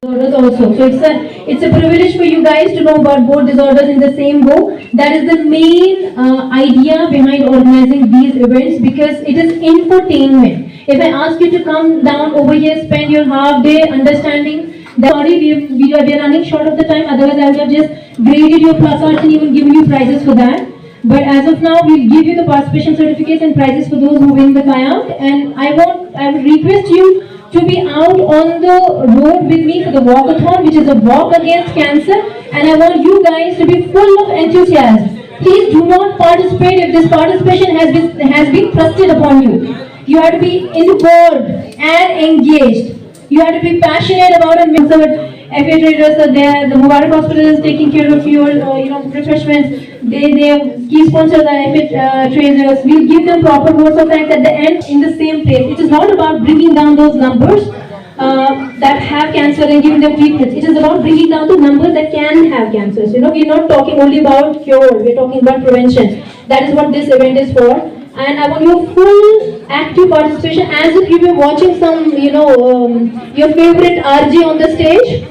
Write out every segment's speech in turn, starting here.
disorders also. So it's a privilege for you guys to know about both disorders in the same go. That is the main idea behind organizing these events, because it is infotainment. If I ask you to come down over here, spend your half day understanding. Sorry, we are running short of the time. Otherwise, I would have just graded your plus arts and even given you prizes for that. But as of now, we'll give you the participation certificates and prizes for those who win the kayak. And I would request you to be out on the road with me for the walkathon, which is a walk against cancer. And I want you guys to be full of enthusiasm. Please do not participate if this participation has been thrusted upon you. You have to be involved and engaged. You have to be passionate about it. FA traders are there. The Mubarak Hospital is taking care of your, refreshments. They have key sponsors are FA traders. We'll give them proper votes of thanks at the end in the same place. It is not about bringing down those numbers that have cancer and giving them treatments. It is about bringing down the numbers that can have cancers. We're not talking only about cure. We're talking about prevention. That is what this event is for. And I want your full active participation, as if you were watching some, your favorite RJ on the stage,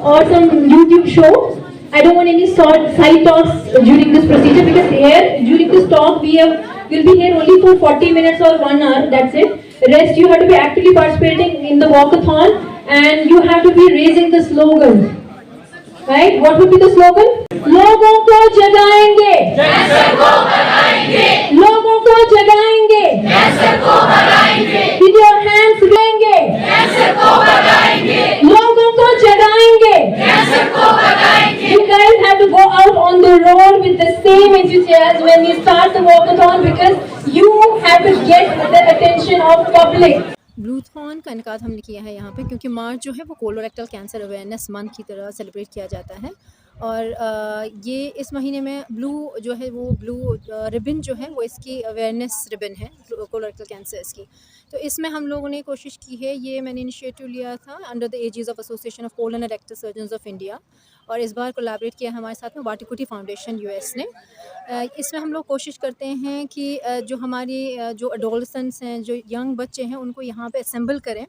or some YouTube show. I don't want any side talks during this procedure, because here, during this talk, we'll be here only for 40 minutes or 1 hour, that's it. Rest, you have to be actively participating in the walkathon, and you have to be raising the slogan. Right? What would be the slogan? लोगों को जगाएंगे, cancer को हराएंगे, लोगों को जगाएंगे, cancer को हराएंगे, with your hands लेंगे, cancer को हराएंगे, लोगों को जगाएंगे, कैंसर को हराएंगे. You guys have to go out on the road with the same enthusiasm when you start the walkathon, because you have to get the attention of public. ब्लूथॉन का इनकाद हमने किया है यहाँ पे, क्योंकि मार्च जो है वो कोलोरेक्टल कैंसर अवेयरनेस मंथ की तरह सेलिब्रेट किया जाता है. और ये इस महीने में ब्लू जो है वो ब्लू रिबन जो है वो इसकी अवेयरनेस रिबन है कोलोरेक्टल कैंसर्स की. तो इसमें हम लोगों ने कोशिश की है, ये मैंने इनिशिएटिव लिया था under the aegis of association of colon and rectal surgeons of India, और इस बार कोलैबोरेट किया हमारे साथ में वाटिकुटी फाउंडेशन यूएस ने. इसमें हम लोग कोशिश करते हैं कि जो हमारी जो एडोलसेंट्स हैं, जो यंग बच्चे हैं, उनको यहाँ पे असेंबल करें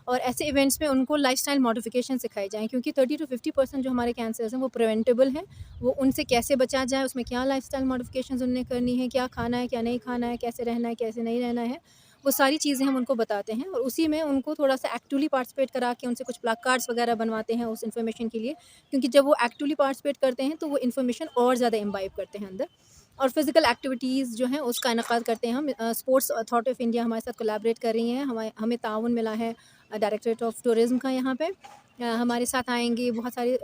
और ऐसे इवेंट्स में उनको लाइफस्टाइल मॉडिफिकेशन सिखाई जाएँ, क्योंकि 30 to 50% जो हमारे कैंसर्स हैं वो प्रिवेंटेबल हैं. वो उनसे कैसे बचा जाए, उसमें क्या लाइफस्टाइल मॉडिफिकेशंस उन्हें करनी है, क्या खाना है, क्या नहीं खाना है, कैसे रहना है, कैसे नहीं रहना है, वो सारी चीज़ें हम उनको बताते हैं. और उसी में उनको थोड़ा सा एक्टिवली पार्टिसिपेट करा के उनसे कुछ प्लग कार्ड्स वगैरह बनवाते हैं उस इन्फॉर्मेशन के लिए, क्योंकि जब वो एक्टिवली पार्टिसिपेट करते हैं तो वो इन्फॉर्मेशन और ज़्यादा इम्बाइब करते हैं अंदर. और फिज़िकल एक्टिविटीज़ जो हैं उसका इनकाद करते हैं हम. स्पोर्ट्स अथॉरिटी ऑफ इंडिया हमारे साथ कोलैबोरेट कर रही हैं. हमें ताउन मिला है डायरेक्टरेट ऑफ टूरिज़्म का. यहाँ पे हमारे साथ आएंगे बहुत सारे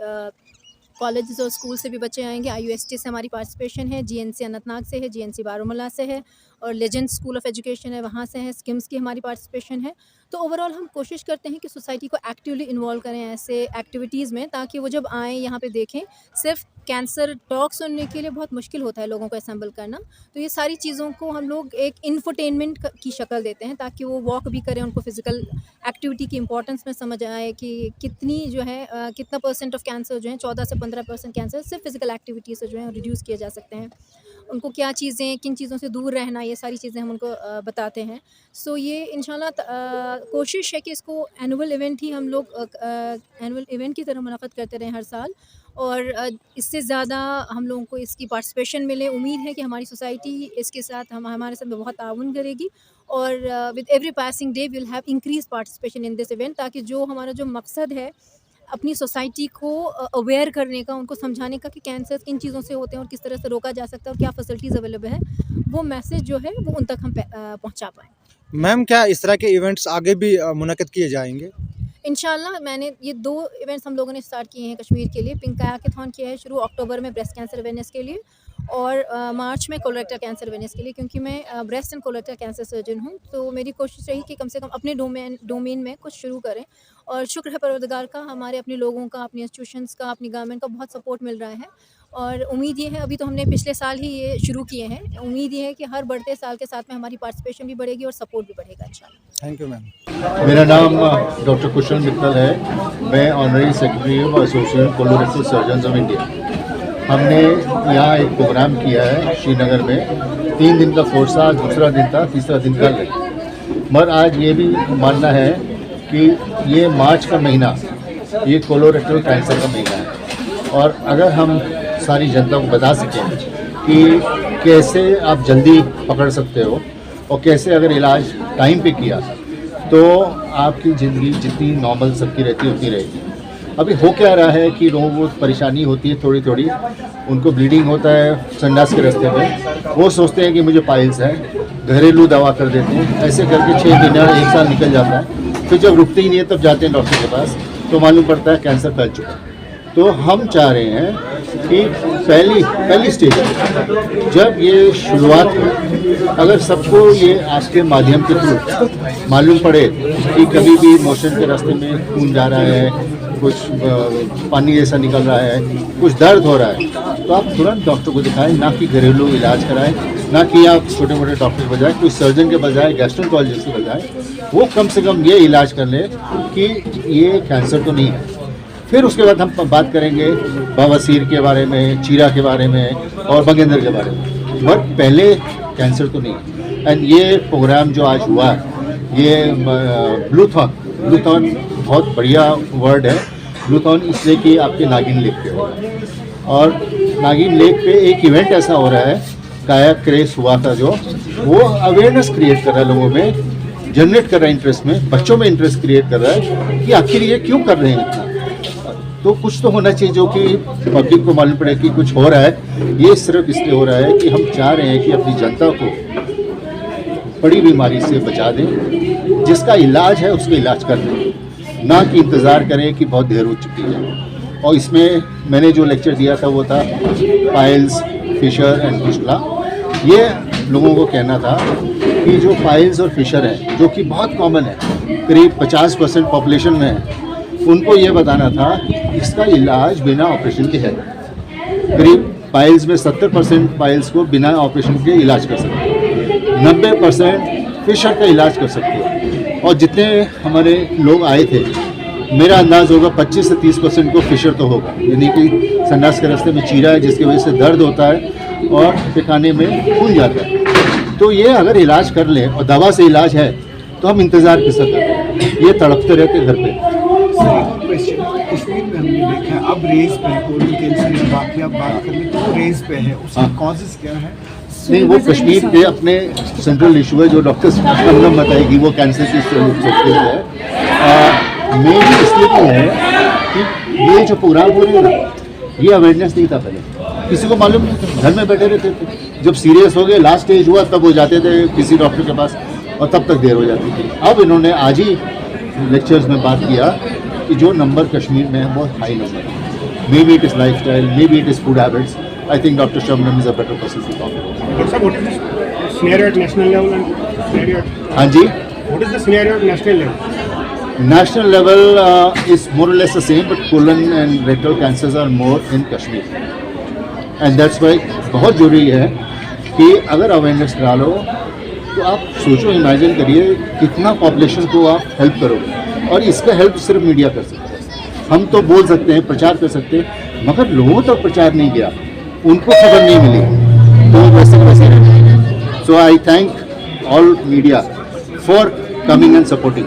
कॉलेजेस और स्कूल से भी बच्चे आएंगे. IUST से हमारी पार्टिसिपेशन है, GNC अनंतनाग से है, GNC बारामूला से है, और लेजेंड स्कूल ऑफ एजुकेशन है वहाँ से है, स्किम्स की हमारी पार्टिसिपेशन है. तो ओवरऑल हम कोशिश करते हैं कि सोसाइटी को एक्टिवली इन्वॉल्व करें ऐसे एक्टिविटीज़ में, ताकि वो जब आएँ यहाँ पे देखें. सिर्फ कैंसर टॉक सुनने के लिए बहुत मुश्किल होता है लोगों को असेंबल करना, तो ये सारी चीज़ों को हम लोग एक इन्फोटेनमेंट की शक्ल देते हैं, ताकि वो वॉक भी करें, उनको फिज़िकल एक्टिविटी की इंपॉर्टेंस में समझ आए कि कितनी जो है कितना % ऑफ कैंसर जो है 14 से 15% कैंसर सिर्फ फिज़िकल एक्टिविटी से जो है रिड्यूस किए जा सकते हैं. उनको क्या चीज़ें, किन चीज़ों से दूर रहना, ये सारी चीज़ें हम उनको बताते हैं. सो ये इंशाल्लाह कोशिश है कि इसको एनुअल इवेंट ही हम लोग एनुअल इवेंट की तरह मुनाक़द करते रहें हर साल, और इससे ज़्यादा हम लोगों को इसकी पार्टिसिपेशन मिले. उम्मीद है कि हमारी सोसाइटी इसके साथ हमारे साथ बहुत ताउन करेगी, और with every passing day we will have increase participation in this event, ताकि जो हमारा जो मकसद है अपनी सोसाइटी को अवेयर करने का, उनको समझाने का कि कैंसर किन चीज़ों से होते हैं और किस तरह से रोका जा सकता है और क्या फैसिलिटीज़ अवेलेबल है, वो मैसेज जो है वो उन तक हम पहुँचा पाएँ. मैम, क्या इस तरह के इवेंट्स आगे भी मुनक़्क़द किए जाएंगे? इंशाल्लाह. मैंने ये 2 इवेंट्स हम लोगों ने स्टार्ट किए हैं कश्मीर के लिए. पिंक कायाथॉन किया है शुरू अक्टूबर में ब्रेस्ट कैंसर अवेयरनेस के लिए, और मार्च में कोलोरेक्टल कैंसर अवेयरनेस के लिए, क्योंकि मैं breast and colorectal cancer surgeon हूँ. तो मेरी कोशिश रही कि कम से कम अपने डोमेन में कुछ शुरू करें, और शुक्र है परवरदिगार का, हमारे अपने लोगों का, अपने इंस्टीट्यूशंस का, अपनी गवर्नमेंट का बहुत सपोर्ट मिल रहा है. और उम्मीद ये है, अभी तो हमने पिछले साल ही ये शुरू किए हैं, उम्मीद ये है कि हर बढ़ते साल के साथ में हमारी पार्टिसिपेशन भी बढ़ेगी और सपोर्ट भी बढ़ेगा इंशाल्लाह. Thank you ma'am. मेरा नाम डॉक्टर कुशल मित्तल है. मैं ऑनररी सेक्रेटरी हूँ association colorectal surgeons of India. हमने यहाँ एक प्रोग्राम किया है श्रीनगर में. 3 दिन का कोर्स था, दूसरा दिन था, तीसरा दिन कल है. मगर आज ये भी मानना है कि ये मार्च का महीना ये कोलोरेक्टल कैंसर का महीना है और अगर हम सारी जनता को बता सकें कि कैसे आप जल्दी पकड़ सकते हो और कैसे अगर इलाज टाइम पे किया तो आपकी ज़िंदगी जितनी नॉर्मल सबकी रहती है उतनी रहेगी। अभी हो क्या रहा है कि लोगों को परेशानी होती है थोड़ी थोड़ी, उनको ब्लीडिंग होता है संडास के रास्ते में, वो सोचते हैं कि मुझे पाइल्स है, घरेलू दवा कर देते हैं, ऐसे करके 6 महीना 1 साल निकल जाता है। फिर जब रुकते ही नहीं है तब जाते हैं डॉक्टर के पास तो मालूम पड़ता है कैंसर फैल चुका है। तो हम चाह रहे हैं कि पहली स्टेज जब ये शुरुआत हो, अगर सबको ये आज के माध्यम के थ्रू मालूम पड़े कि कभी भी मोशन के रास्ते में खून जा रहा है, कुछ पानी जैसा निकल रहा है, कुछ दर्द हो रहा है, तो आप तुरंत डॉक्टर को दिखाएं, ना कि घरेलू इलाज कराएं, ना कि आप छोटे मोटे डॉक्टर के बजाय कोई सर्जन के बजाय गैस्ट्रोएंटरोलॉजिस्ट के बजाय वो कम से कम ये इलाज कर ले कि ये कैंसर तो नहीं है। फिर उसके बाद हम बात करेंगे बवासीर के बारे में, चीरा के बारे में और बगेंदर के बारे में, बट पहले कैंसर तो नहीं है। एंड ये प्रोग्राम जो आज हुआ ये ब्लूथॉन बहुत बढ़िया वर्ड है। ब्लूथॉन इसलिए कि आपके नागिन लेक पे हो, और नागिन लेक पे एक इवेंट ऐसा हो रहा है, कायाक क्रेज हुआ था जो, वो अवेयरनेस क्रिएट कर रहा है लोगों में, जनरेट कर रहा है इंटरेस्ट में, बच्चों में इंटरेस्ट क्रिएट कर रहा है कि आखिर ये क्यों कर रहे हैं इतना। तो कुछ तो होना चाहिए जो कि पब्लिक को मालूम पड़े कि कुछ हो रहा है। ये सिर्फ इसलिए हो रहा है कि हम चाह रहे हैं कि अपनी जनता को बड़ी बीमारी से बचा दें, जिसका इलाज है उसका इलाज कर दें, ना कि इंतज़ार करें कि बहुत देर हो चुकी है। और इसमें मैंने जो लेक्चर दिया था वो था पाइल्स, फिशर एंड फिस्टुला। ये लोगों को कहना था कि जो पाइल्स और फिशर है जो कि बहुत कॉमन है, करीब 50% पॉपुलेशन में है, उनको ये बताना था कि इसका इलाज बिना ऑपरेशन के है। करीब पाइल्स में 70% पाइल्स को बिना ऑपरेशन के इलाज कर सकते हैं, 90% फिशर का इलाज कर सकते हैं। और जितने हमारे लोग आए थे, मेरा अंदाज़ होगा 25 से 30% को फिशर तो होगा, यानी कि संडास के रास्ते में चीरा है जिसकी वजह से दर्द होता है और पेखाने में खून जाता है। तो ये अगर इलाज कर लें और दवा से इलाज है तो हम इंतज़ार किस सकते, ये तड़पते रहते घर पे। कश्मीर में हमने देखा है अब रेस पे है, कोलोन कैंसर या बाकी आप बात कर लें तो रेस पे है, उसका कॉजेस क्या है? नहीं, वो कश्मीर के अपने सेंट्रल इशू है जो डॉक्टर प्रॉब्लम बताएगी, वो कैंसर की है। मेन इसलिए भी है कि ये जो प्रोग्राम हो रहे हैं ना, ये अवेयरनेस नहीं था पहले, किसी को मालूम नहीं था, घर में बैठे रहते थे। जब सीरियस हो गए, लास्ट स्टेज हुआ, तब वो जाते थे किसी डॉक्टर के पास और तब तक देर हो जाती थी। अब इन्होंने आज ही लेक्चर्स में बात किया कि जो नंबर कश्मीर में है बहुत हाई नंबर है। Maybe it is life style, maybe it is food habits. I think doctor Shabnam is a better person to talk about. Scenario at national level and scenario at, हाँ जी, what is the scenario at national level? national level is more or less the same, but colon and rectal cancers are more in Kashmir, and that's why बहुत ज़रूरी है कि अगर awareness करा लो तो आप सोचो, इमेजिन करिए कितना पॉपुलेशन को आप हेल्प करोगे। और इसका हेल्प सिर्फ मीडिया कर सकता है। हम तो बोल सकते हैं, प्रचार कर सकते हैं, मगर लोगों तक प्रचार नहीं गया, उनको खबर नहीं मिली, तो वैसे वैसे रहे। So I thank all media for coming and supporting.